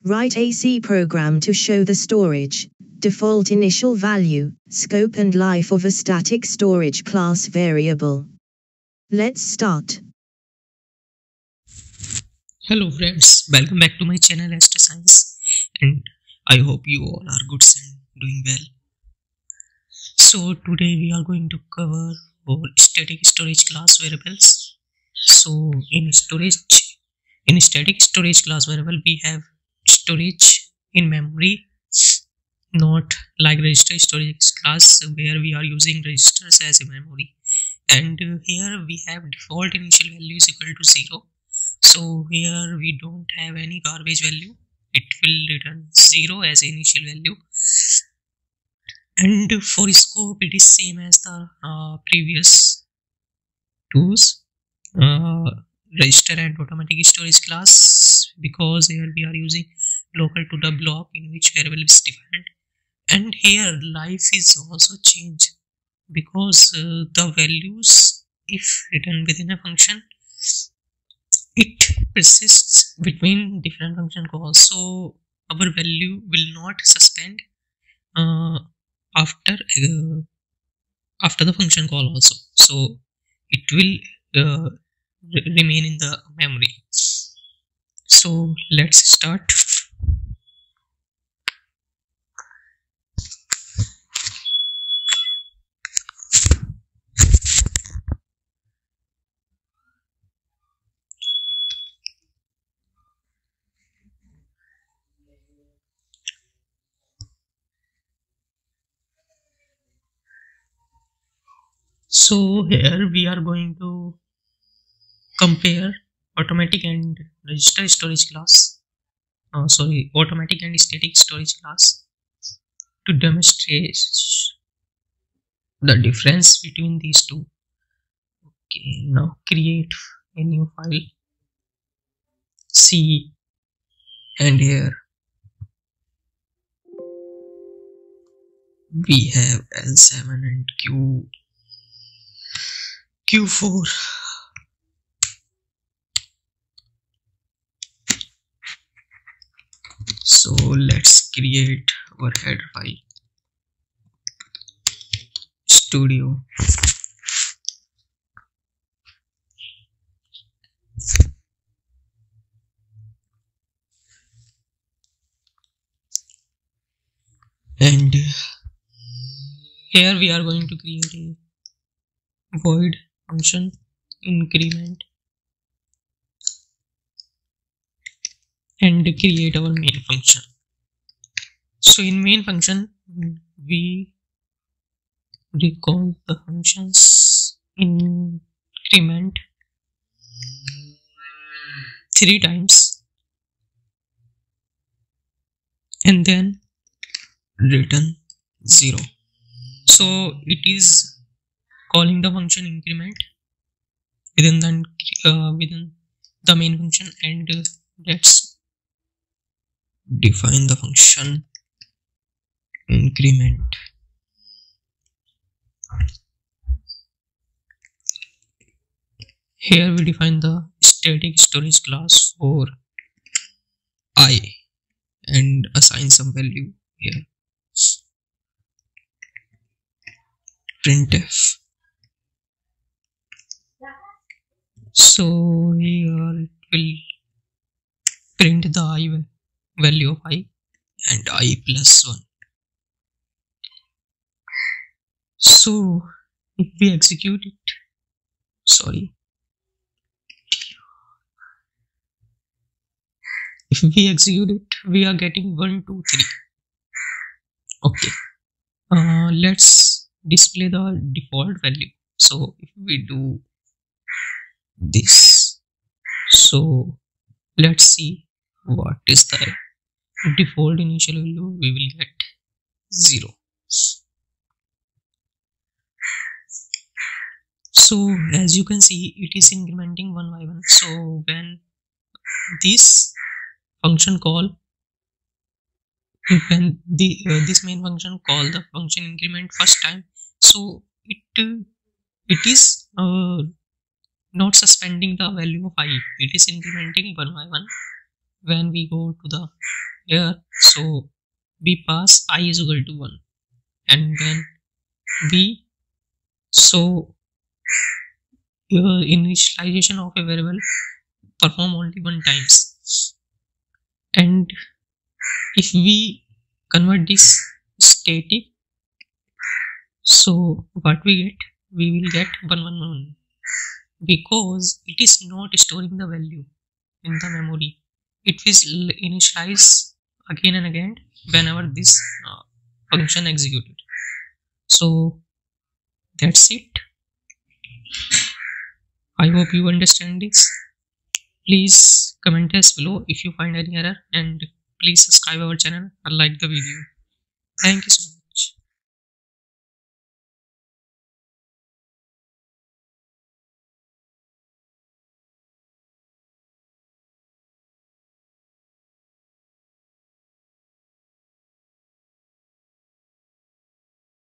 Write a C program to show the storage, default initial value, scope and life of a static storage class variable. Let's start. Hello friends, welcome back to my channel Astro Science, and I hope you all are good and doing well. So today we are going to cover static storage class variables. So in static storage class variable we have storage in memory, not like register storage class where we are using registers as a memory. And here we have default initial value is equal to 0. So here we don't have any garbage value, it will return 0 as initial value. And for scope it is same as the previous tools, register and automatic storage class, because here we are using local to the block in which variable is defined. And here life is also changed, because the values if written within a function, it persists between different function calls, so our value will not suspend after the function call also, so it will remain in the memory. So let's start. So here we are going to compare automatic and register storage class, automatic and static storage class, to demonstrate the difference between these two. Okay, now create a new file C, and here we have L7 and Q4. So let's create our header file, studio. And here we are going to create a void function increment and create our main function. So in main function we recall the functions increment 3 times and then return 0. So it is calling the function increment within the main function, and let's define the function increment. Here we define the static storage class for I and assign some value here. Printf. So here it will print the I value of I and I plus 1. So if we execute it, if we execute it, we are getting 1, 2, 3. Okay, let's display the default value. So if we do this, so let's see what is the default initial value. We will get 0. So as you can see, it is incrementing one by one. So when this function call, when this main function call the function increment first time, so it is not suspending the value of I, it is incrementing one by one when we go to the here. So we pass I is equal to 1, and then we so initialization of a variable perform only one times, and if we convert this static, so what we will get 111, because it is not storing the value in the memory. It will initialize again and again whenever this function executed. So that's it. I hope you understand this. Please comment us below if you find any error, and please subscribe our channel or like the video. Thank you so much.